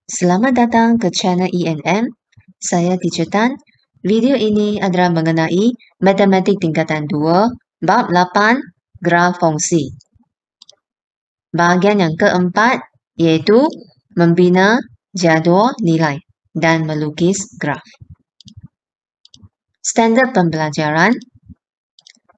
Selamat datang ke channel ENM. Saya Teacher Tan. Video ini adalah mengenai Matematik Tingkatan 2, Bab 8, Graf Fungsi. Bahagian yang keempat iaitu membina jadual nilai dan melukis graf. Standard pembelajaran,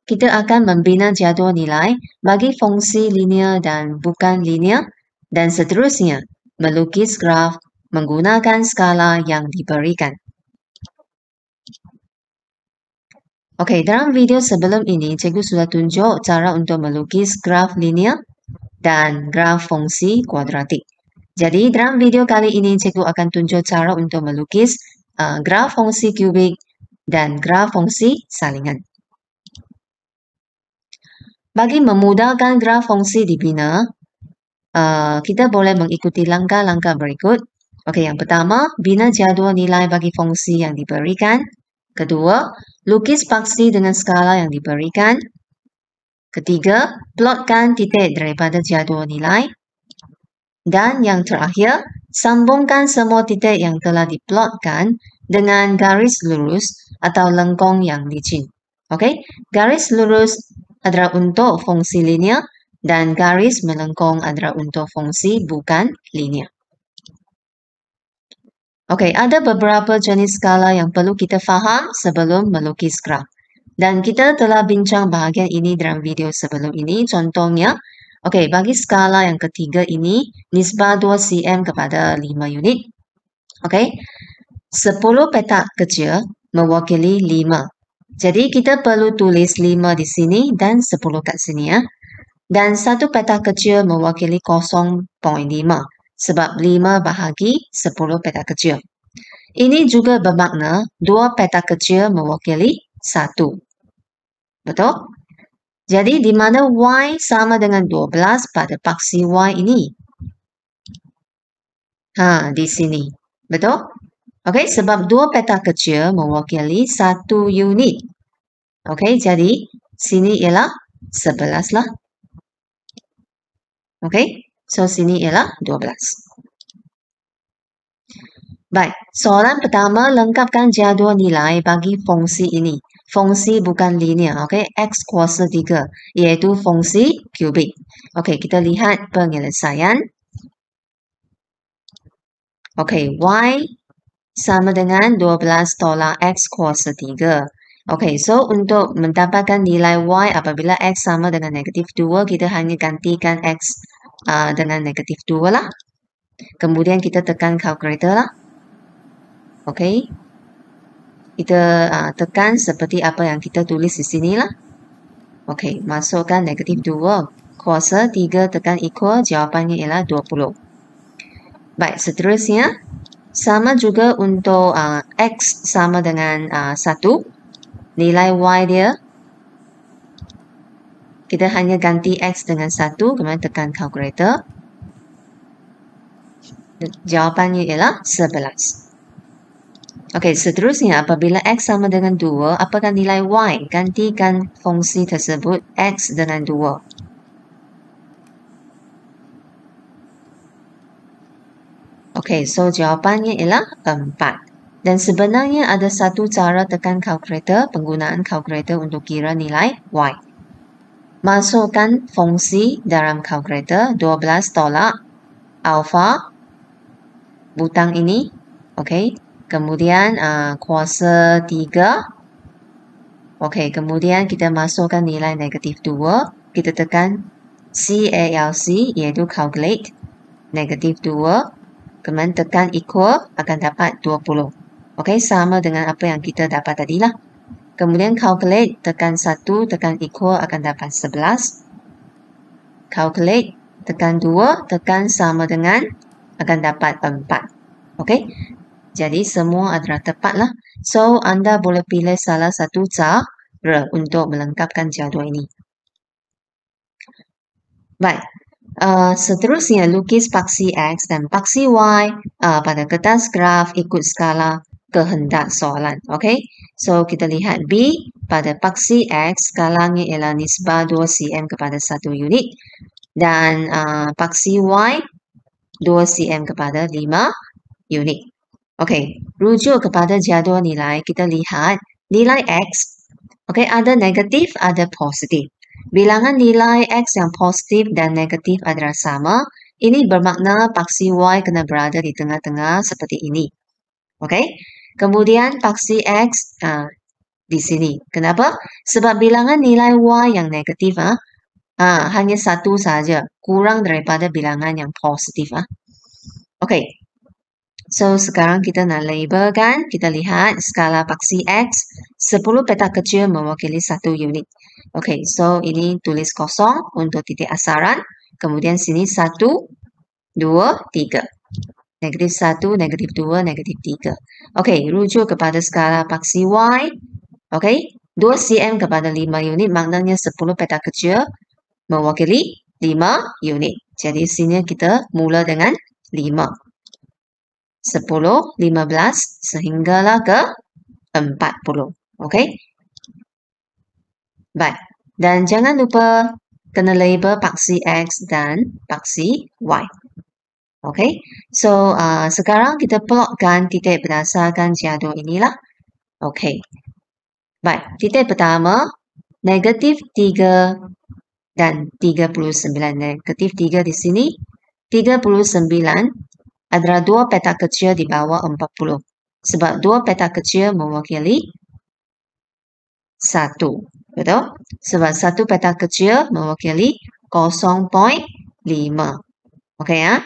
kita akan membina jadual nilai bagi fungsi linear dan bukan linear dan seterusnya melukis graf menggunakan skala yang diberikan. Okey, dalam video sebelum ini, cikgu sudah tunjuk cara untuk melukis graf linear dan graf fungsi kuadratik. Jadi, dalam video kali ini, cikgu akan tunjuk cara untuk melukis graf fungsi kubik dan graf fungsi salingan. Bagi memudahkan graf fungsi dibina, kita boleh mengikuti langkah-langkah berikut. Okey, yang pertama, bina jadual nilai bagi fungsi yang diberikan. Kedua, lukis paksi dengan skala yang diberikan. Ketiga, plotkan titik daripada jadual nilai. Dan yang terakhir, sambungkan semua titik yang telah diplotkan dengan garis lurus atau lengkung yang licin. Okey, garis lurus adalah untuk fungsi linear dan garis melengkung adalah untuk fungsi bukan linear. Okey, ada beberapa jenis skala yang perlu kita faham sebelum melukis graf. Dan kita telah bincang bahagian ini dalam video sebelum ini. Contohnya, okey, bagi skala yang ketiga ini, nisbah 2 cm kepada 5 unit. Okey, 10 petak kecil mewakili 5. Jadi, kita perlu tulis 5 di sini dan 10 kat sini ya. Dan satu petak kecil mewakili 0.5 sebab 5 bahagi 10 petak kecil. Ini juga bermakna 2 petak kecil mewakili 1. Betul? Jadi, di mana Y sama dengan 12 pada paksi Y ini? Di sini. Betul? Okey, sebab 2 petak kecil mewakili 1 unit. Okey, jadi sini ialah 11 lah. Okey, so sini ialah 12. Baik, soalan pertama, lengkapkan jadual nilai bagi fungsi ini. Fungsi bukan linear, okey, X kuasa 3, iaitu fungsi kubik. Okey, kita lihat penyelesaian. Okey, Y sama dengan 12 tolak X kuasa 3. Okey, so untuk mendapatkan nilai Y apabila X sama dengan negatif 2, kita hanya gantikan X dengan negatif 2 lah. Kemudian kita tekan kalkulator lah. Okey, kita tekan seperti apa yang kita tulis di sini lah. Okey, masukkan negatif 2. Kuasa 3 tekan equal, jawapannya ialah 20. Baik, seterusnya, sama juga untuk X sama dengan 1. Nilai Y dia, kita hanya ganti X dengan 1, kemudian tekan kalkulator. Jawapannya ialah 11. Okey, seterusnya apabila X sama dengan 2, apakah nilai Y? Gantikan fungsi tersebut X dengan 2. Okey, so jawapannya ialah 4. Dan sebenarnya ada satu cara tekan kalkulator, penggunaan kalkulator untuk kira nilai Y. Masukkan fungsi dalam kalkulator 12 tolak alfa butang ini. Okey, kemudian kuasa 3. Okey, kemudian kita masukkan nilai negatif 2. Kita tekan CALC iaitu calculate negatif 2. Kemudian tekan equal akan dapat 20. Okey, sama dengan apa yang kita dapat tadi lah. Kemudian calculate, tekan 1, tekan equal akan dapat 11. Calculate, tekan 2, tekan sama dengan akan dapat 4. Okey, jadi semua adalah tepat lah. So, anda boleh pilih salah satu cara untuk melengkapkan jadual ini. Baik. Seterusnya, lukis paksi X dan paksi Y pada kertas graf ikut skala kehendak soalan. Okey, so kita lihat B pada paksi X, skalanya ialah nisbah 2 cm kepada 1 unit. Dan paksi Y 2 cm kepada 5 unit. Okey, rujuk kepada jadual nilai, kita lihat nilai X, okey, ada negatif, ada positif. Bilangan nilai X yang positif dan negatif adalah sama. Ini bermakna paksi Y kena berada di tengah-tengah seperti ini. Okey, kemudian paksi X di sini. Kenapa? Sebab bilangan nilai Y yang negatif hanya satu saja, kurang daripada bilangan yang positif. Okey, so sekarang kita nak labelkan, kita lihat skala paksi X, 10 petak kecil mewakili 1 unit. Okey, so ini tulis kosong untuk titik asaran, kemudian sini 1, 2, 3. Negatif 1, negatif 2, negatif 3. Okey, rujuk kepada skala paksi Y. Okey, 2 cm kepada 5 unit, maknanya 10 petak kecil mewakili 5 unit. Jadi sini kita mula dengan 5. 10, 15 sehinggalah ke 40. Okey. Baik. Dan jangan lupa kena label paksi X dan paksi Y. Okey. So, sekarang kita plotkan titik berdasarkan jadual inilah. Okey. Baik. Titik pertama, negatif 3 dan 39. Negatif 3 di sini. 39 adalah 2 petak kecil di bawah 40. Sebab 2 petak kecil mewakili 1. Betul? Sebab 1 petak kecil mewakili 0.5. Okey ya?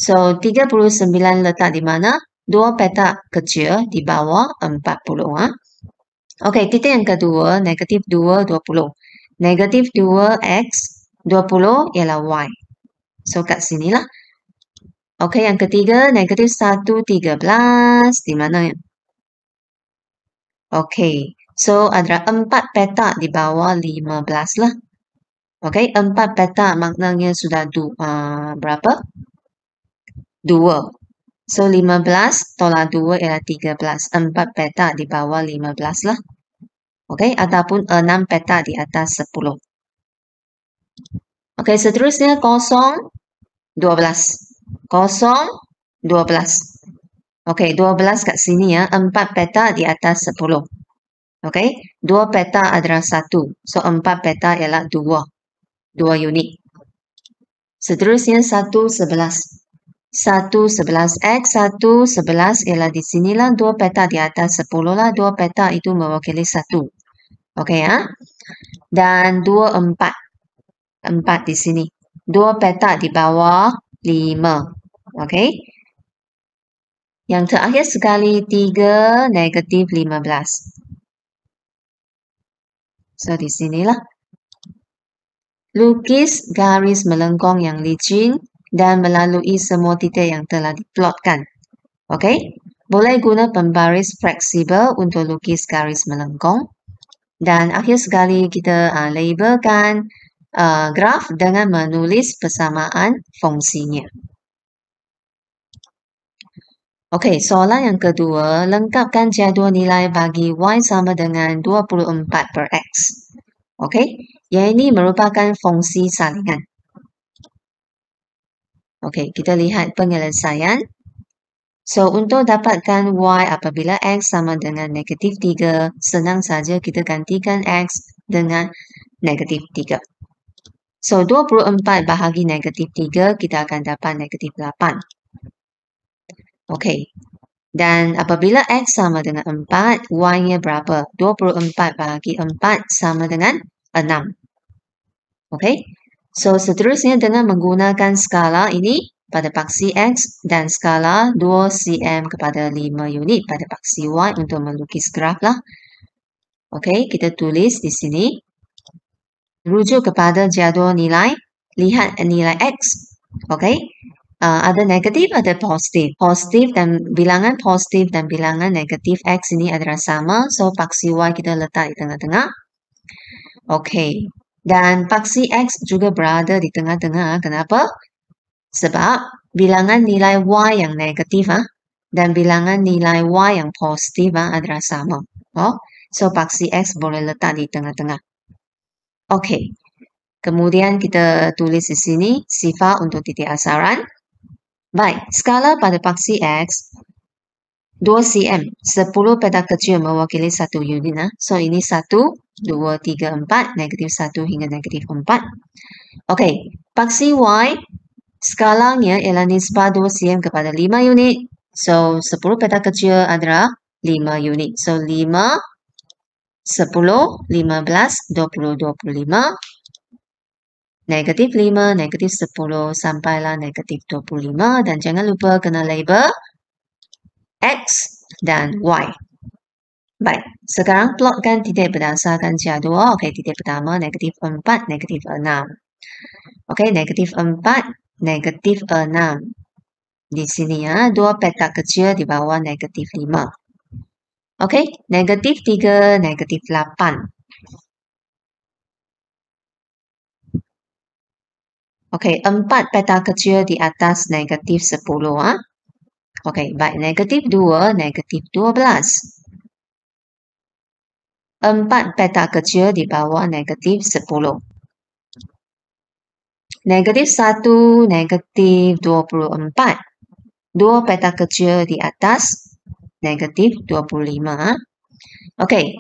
So, 39 letak di mana? 2 petak kecil di bawah 40. Okey, titik yang kedua, negatif 2, 20. Negatif 2X, 20 ialah Y. So, kat sinilah. Okey, yang ketiga, negatif 1, 13. Di mana? Okey, so ada 4 petak di bawah 15 lah. Okey, 4 petak maknanya sudah berapa? 2. So, 15 tolak 2 ialah 13. 4 petak di bawah 15 lah. Okey, ataupun 6 petak di atas 10. Okey, seterusnya 0, 12. 0, 12. Okey, 12 kat sini ya. 4 petak di atas 10. Okey, 2 petak adalah 1. So, 4 petak ialah 2. 2 unit. Seterusnya 1, 11. 1, 11X, 1, 11 ialah di sinilah 2 petak di atas 10 lah. 2 petak itu mewakili 1. Okey ya. Dan 2, 4. 4 di sini. 2 petak di bawah 5. Okey. Yang terakhir sekali 3, negatif 15. So, di sinilah. Lukis garis melengkung yang licin dan melalui semua titik yang telah diplotkan. Okey. Boleh guna pembaris fleksibel untuk lukis garis melengkung. Dan akhir sekali kita labelkan graf dengan menulis persamaan fungsinya. Okey, soalan yang kedua, lengkapkan jadual nilai bagi Y sama dengan 24 per X. Okey, yang ini merupakan fungsi salingan. Okey, kita lihat penyelesaian. So, untuk dapatkan Y apabila X sama dengan negatif 3, senang saja kita gantikan X dengan negatif 3. So, 24 bahagi negatif 3, kita akan dapat negatif 8. Okey. Dan apabila X sama dengan 4, Y-nya berapa? 24 bahagi 4 sama dengan 6. Okey. So, seterusnya dengan menggunakan skala ini pada paksi X dan skala 2 cm kepada 5 unit pada paksi Y untuk melukis graf lah. Okey, kita tulis di sini. Rujuk kepada jadual nilai. Lihat nilai X. Okey. Ada negatif, ada positif. Positif dan bilangan positif dan bilangan negatif X ini adalah sama. So, paksi Y kita letak di tengah-tengah. Okey. Dan paksi X juga berada di tengah-tengah. Kenapa? Sebab bilangan nilai Y yang negatif dan bilangan nilai Y yang positif adalah sama. So, paksi X boleh letak di tengah-tengah. Okey. Kemudian kita tulis di sini sifar untuk titik asaran. Baik, skala pada paksi X 2 cm, 10 peta kecil mewakili 1 unit. So, ini 1, 2, 3, 4, negatif 1 hingga negatif 4. Okey, paksi Y, skalanya ialah nisbah 2 cm kepada 5 unit. So, 10 peta kecil adalah 5 unit. So, 5, 10, 15, 20, 25, negatif 5, negatif 10, sampailah negatif 25. Dan jangan lupa kena label X dan Y. Baik, sekarang plotkan titik berdasarkan jadual. Okey, titik pertama negatif 4, negatif 6. Okey, negatif 4, negatif 6. Di sini ya, 2 peta kecil di bawah negatif 5. Okey, negatif 3, negatif 8. Okey, 4 peta kecil di atas negatif 10. Okey, baik, negatif 2, negatif 12. 4 peta kecil di bawah negatif 10. Negatif 1, negatif 24. 2 peta kecil di atas negatif 25. Okey,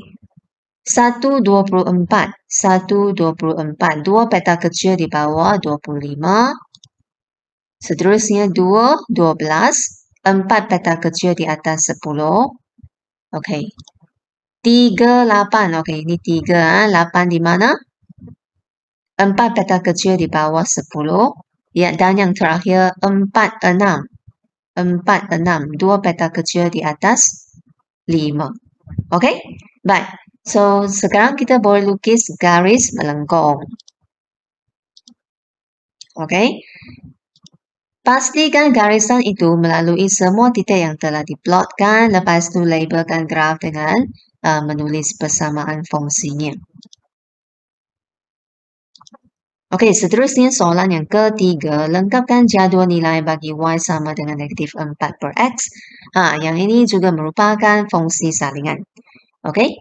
1, 24. 1, 24. 2 peta kecil di bawah 25. Seterusnya 2, 12. 4 peta kecil di atas 10. Okey. 3, 8. Okey, ini 3. 8 di mana? 4 peta kecil di bawah 10. Ya, dan yang terakhir 4, 6. 4, 6. 2 peta kecil di atas 5. Okey? Baik. So, sekarang kita boleh lukis garis melengkung. Okey? Pastikan garisan itu melalui semua titik yang telah diplotkan. Lepas tu labelkan graf dengan menulis persamaan fungsinya. Okey, seterusnya soalan yang ketiga. Lengkapkan jadual nilai bagi Y sama dengan negatif 4 per X. Yang ini juga merupakan fungsi salingan. Okey?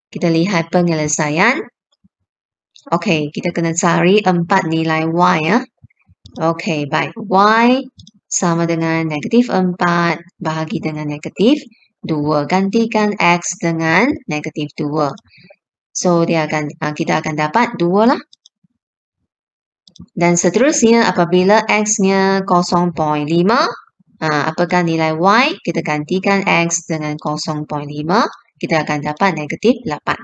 Kita lihat penyelesaian. Okey, kita kena cari 4 nilai Y ya. Okey, baik. Y sama dengan negatif 4 bahagi dengan negatif 2. Gantikan X dengan negatif 2. So, kita akan dapat 2 lah. Dan seterusnya apabila X-nya 0.5, apakah nilai Y? Kita gantikan X dengan 0.5. Kita akan dapat negatif 8.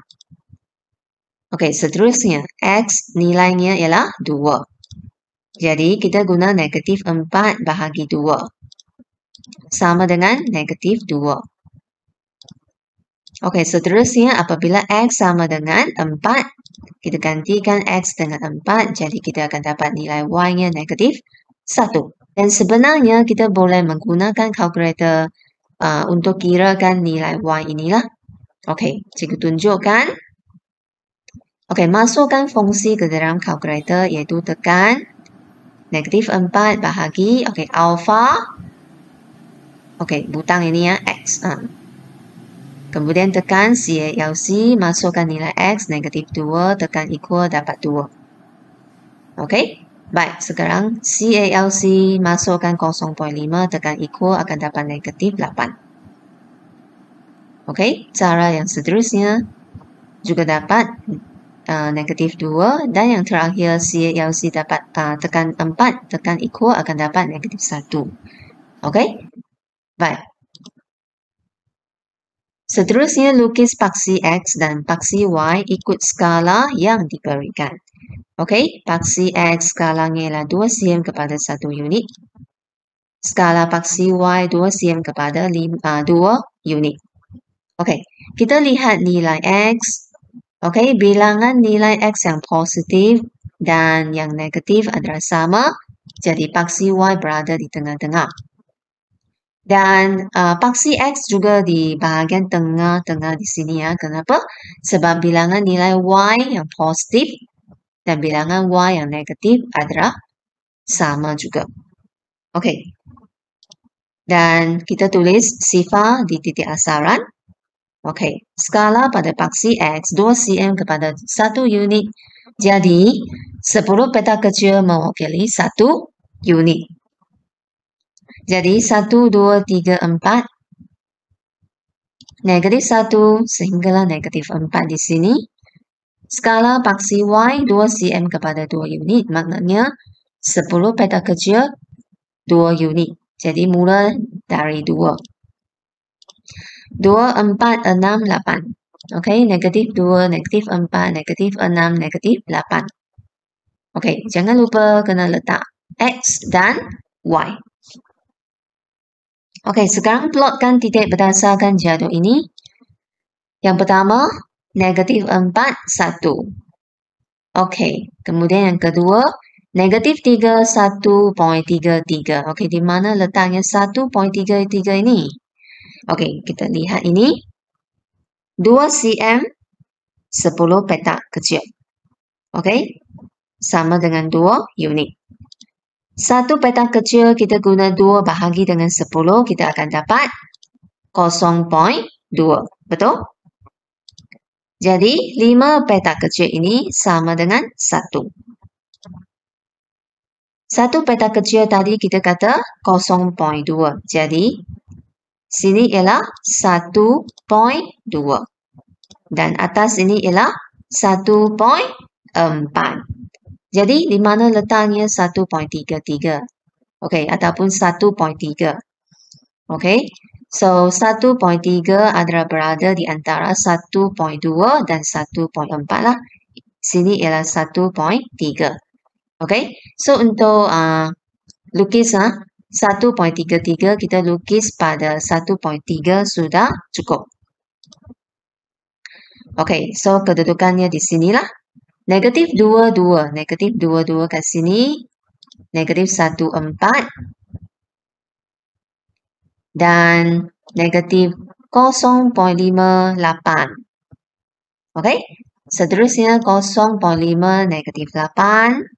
Okey, seterusnya X nilainya ialah 2. Jadi, kita guna negatif 4 bahagi 2. Sama dengan negatif 2. Okey, seterusnya apabila X sama dengan 4, kita gantikan X dengan 4. Jadi, kita akan dapat nilai Y-nya negatif 1. Dan sebenarnya kita boleh menggunakan kalkulator untuk kirakan nilai Y inilah. Okey, cikgu tunjukkan. Okey, masukkan fungsi ke dalam kalkulator iaitu tekan negatif 4 bahagi, okey, alpha. Okey, butang ini ya, X. Kemudian tekan CALC, masukkan nilai X, negatif 2, tekan equal, dapat 2. Okey, baik. Sekarang CALC, masukkan 0.5, tekan equal, akan dapat negatif 8. Okey, cara yang seterusnya juga dapat negatif 2. Dan yang terakhir CALC dapat tekan 4, tekan equal, akan dapat negatif 1. Okey, baik. Seterusnya lukis paksi X dan paksi Y ikut skala yang diberikan. Okey, paksi X skalanya ialah 2 cm kepada 1 unit. Skala paksi Y 2 cm kepada 2 unit. Okey, kita lihat nilai X. Okey, bilangan nilai X yang positif dan yang negatif adalah sama. Jadi paksi Y berada di tengah-tengah. Dan paksi X juga di bahagian tengah-tengah di sini ya. Kenapa? Sebab bilangan nilai Y yang positif dan bilangan Y yang negatif adalah sama juga. Okey. Dan kita tulis sifar di titik asaran. Okey. Skala pada paksi X 2 cm kepada 1 unit. Jadi 10 peta kecil mewakili 1 unit. Jadi 1, 2, 3, 4. Negatif 1 sehinggalah negatif 4 di sini. Skala paksi Y 2 cm kepada 2 unit. Maknanya 10 peta kecil 2 unit. Jadi mula dari 2. 2, 4, 6, 8. Okey, negatif 2, negatif 4, negatif 6, negatif 8. Okey, jangan lupa kena letak X dan Y. Okey, sekarang plotkan titik berdasarkan jadual ini. Yang pertama, negatif 4, 1. Okey, kemudian yang kedua, negatif 3, 1.33. Okey, di mana letaknya 1.33 ini? Okey, kita lihat ini. 2 cm, 10 petak kecil. Okey, sama dengan 2 unit. 1 petak kecil kita guna 2 bahagi dengan 10, kita akan dapat 0.2. Betul? Jadi, 5 petak kecil ini sama dengan 1. 1 petak kecil tadi kita kata 0.2. Jadi, sini ialah 1.2. Dan atas ini ialah 1.4. Jadi, di mana letaknya 1.33? Okey, ataupun 1.3. Okey, so 1.3 adalah berada di antara 1.2 dan 1.4 lah. Sini ialah 1.3. Okey, so untuk lukis 1.33 kita lukis pada 1.3 sudah cukup. Okey, so kedudukannya di sinilah. Negatif 2, 2. Negatif 2, 2 kat sini. Negatif 1, 4. Dan negatif 0.58. Okey. Seterusnya 0.5 negatif 8.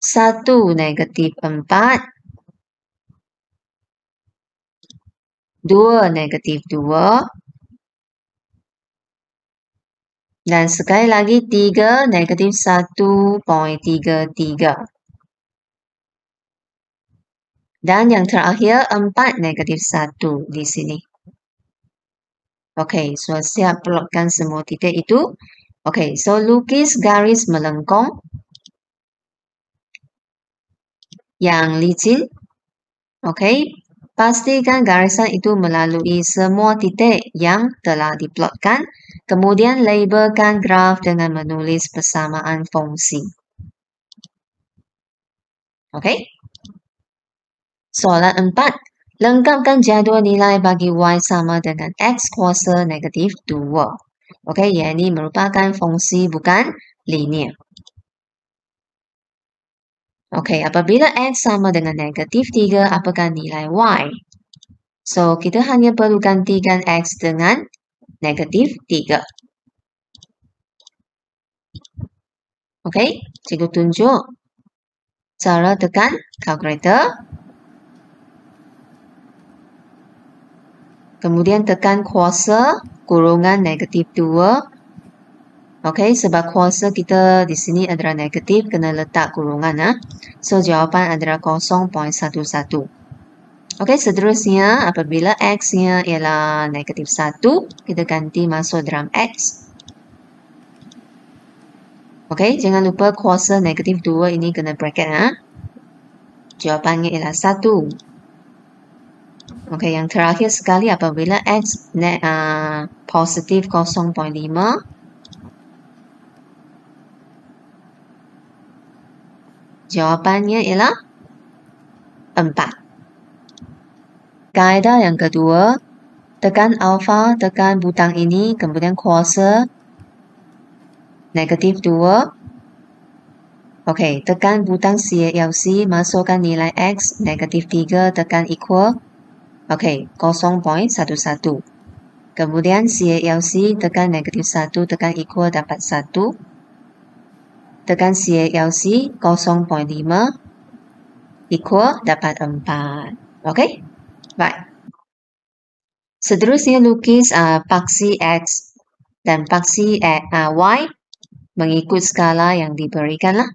1 negatif 4. 2 negatif 2. Dan sekali lagi 3 negatif 1.33. Dan yang terakhir 4 negatif 1 di sini. Okey, so siap plotkan semua titik itu. Okey, so lukis garis melengkung yang licin. Okey, pastikan garisan itu melalui semua titik yang telah diplotkan. Kemudian labelkan graf dengan menulis persamaan fungsi. Okey. Soalan 4. Lengkapkan jadual nilai bagi Y sama dengan X kuasa negatif 2. Okey, yang ini merupakan fungsi bukan linear. Okey, apabila X sama dengan negatif 3, apakah nilai Y? So, kita hanya perlu gantikan X dengan negatif 3. Okey, cikgu tunjuk cara tekan kalkulator. Kemudian tekan kuasa kurungan negatif 2. Okey, sebab kuasa kita di sini adalah negatif, kena letak kurungan. So, jawapan adalah 0.11. Okey, seterusnya apabila X-nya ialah negatif 1, kita ganti masuk dalam X. Okey, jangan lupa kuasa negatif 2 ini kena bracket. Jawapannya ialah 1. Okey, yang terakhir sekali apabila X positif 0.5. Jawapannya ialah 4. Kaedah yang kedua, tekan alfa, tekan butang ini, kemudian kuasa negatif 2. Okey, tekan butang CLC, masukkan nilai X, negatif 3, tekan equal. Okey, 0.11. Kemudian CLC, tekan negatif 1, tekan equal, dapat 1. Tekan CLC, 0.5, equal, dapat 4. Okey? Baik. Seterusnya lukis paksi X dan paksi Y mengikut skala yang diberikanlah.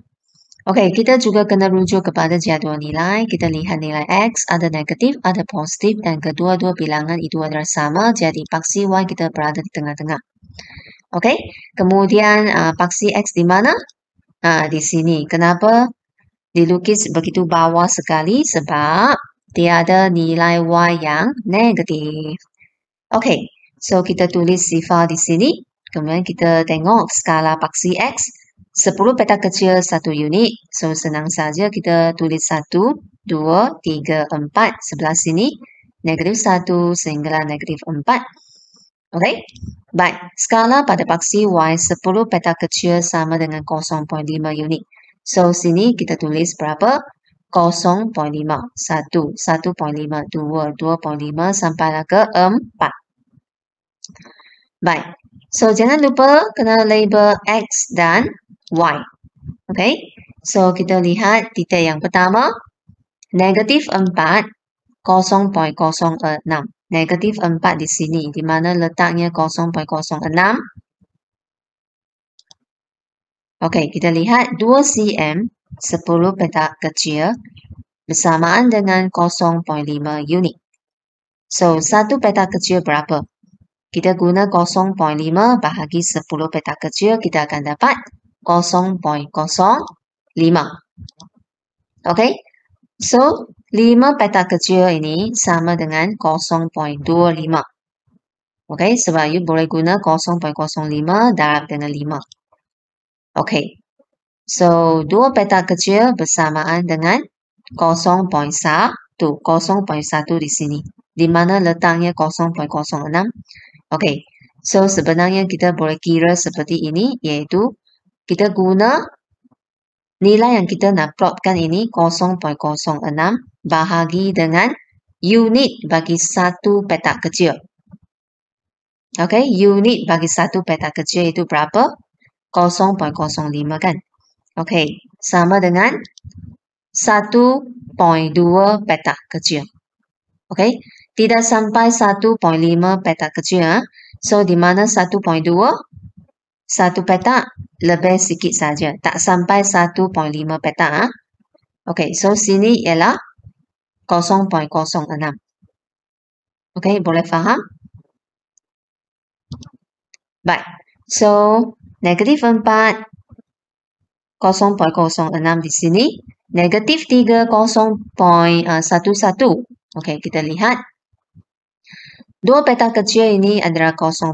Okey, kita juga kena rujuk kepada jadual nilai. Kita lihat nilai X ada negatif, ada positif dan kedua-dua bilangan itu adalah sama. Jadi paksi Y kita berada di tengah-tengah. Okey, kemudian paksi X di mana? Di sini. Kenapa dilukis begitu bawah sekali? Sebab tiada nilai Y yang negatif. Okey, so kita tulis sifar di sini. Kemudian kita tengok skala paksi X. 10 petak kecil 1 unit. So senang saja kita tulis 1, 2, 3, 4 sebelah sini. Negatif 1 sehinggalah negatif 4. Okey? Baik, skala pada paksi Y 10 petak kecil sama dengan 0.5 unit. So sini kita tulis berapa? 0.5, 1, 1.5, 2, 2.5 sampailah ke 4. Baik, so jangan lupa kena label X dan Y. Okay, so kita lihat titik yang pertama, negatif 4, 0.06. Negatif 4 di sini, di mana letaknya 0.06. Okay, kita lihat 2 cm, 10 petak kecil, bersamaan dengan 0.5 unit. So, 1 petak kecil berapa? Kita guna 0.5 bahagi 10 petak kecil, kita akan dapat 0.05. Okay, so 5 petak kecil ini sama dengan 0.25. Okay, sebab you boleh guna 0.05 darab dengan 5. Okay, so 2 petak kecil bersamaan dengan 0.1. 0.1 di sini. Di mana letaknya 0.06? Okay, so sebenarnya kita boleh kira seperti ini, iaitu kita guna nilai yang kita nak plotkan ini 0.06 bahagi dengan unit bagi 1 petak kecil. Okay, unit bagi 1 petak kecil itu berapa? 0.05 kan? Okay, sama dengan 1.2 petak kecil. Okay, tidak sampai 1.5 petak kecil. So, di mana 1.2? 1 petak lebih sikit saja. Tak sampai 1.5 petak. Okay, so sini ialah 0.06. Okay, boleh faham? Baik, so negatif 4, 0.06 di sini. Negatif 3, 0.11. Okay, kita lihat. 2 petak kecil ini adalah 0.1.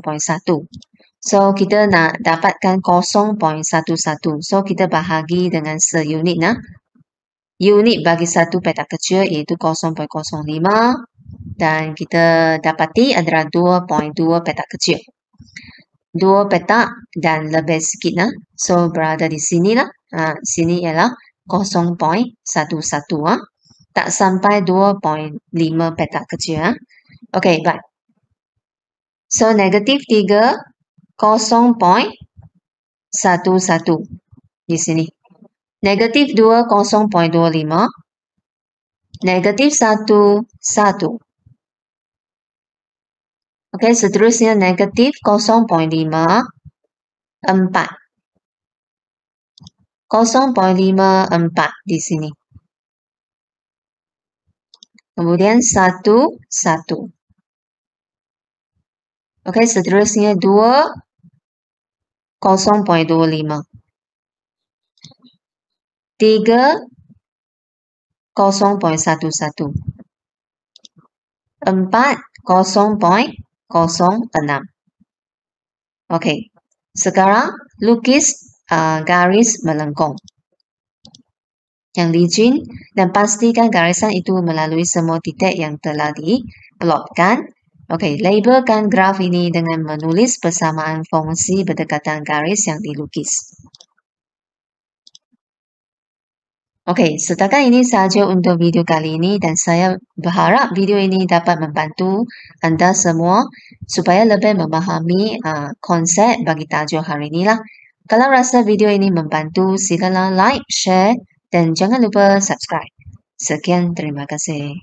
So, kita nak dapatkan 0.11. So, kita bahagi dengan seunit. Unit bagi 1 petak kecil iaitu 0.05. Dan kita dapati adalah 2.2 petak kecil. 2 petak dan lebih sikit. So, berada di sini lah. Sini ialah 0.11. Tak sampai 2.5 petak kecil. Okay, baik. So, negatif 3, 0.11 di sini. Negatif 2, 0.25. Negatif 1, 1. Okey, seterusnya negatif 0.54. 0.54 di sini. Kemudian 1, 1. Okey, seterusnya 2, 0.25. 3, 0.11. 4, 0.06. Okey, sekarang lukis garis melengkung yang licin dan pastikan garisan itu melalui semua titik yang telah diplotkan. Okey, labelkan graf ini dengan menulis persamaan fungsi berdekatan garis yang dilukis. Okey, setakat ini sahaja untuk video kali ini dan saya berharap video ini dapat membantu anda semua supaya lebih memahami konsep bagi tajuk hari ini lah. Kalau rasa video ini membantu, silalah like, share dan jangan lupa subscribe. Sekian, terima kasih.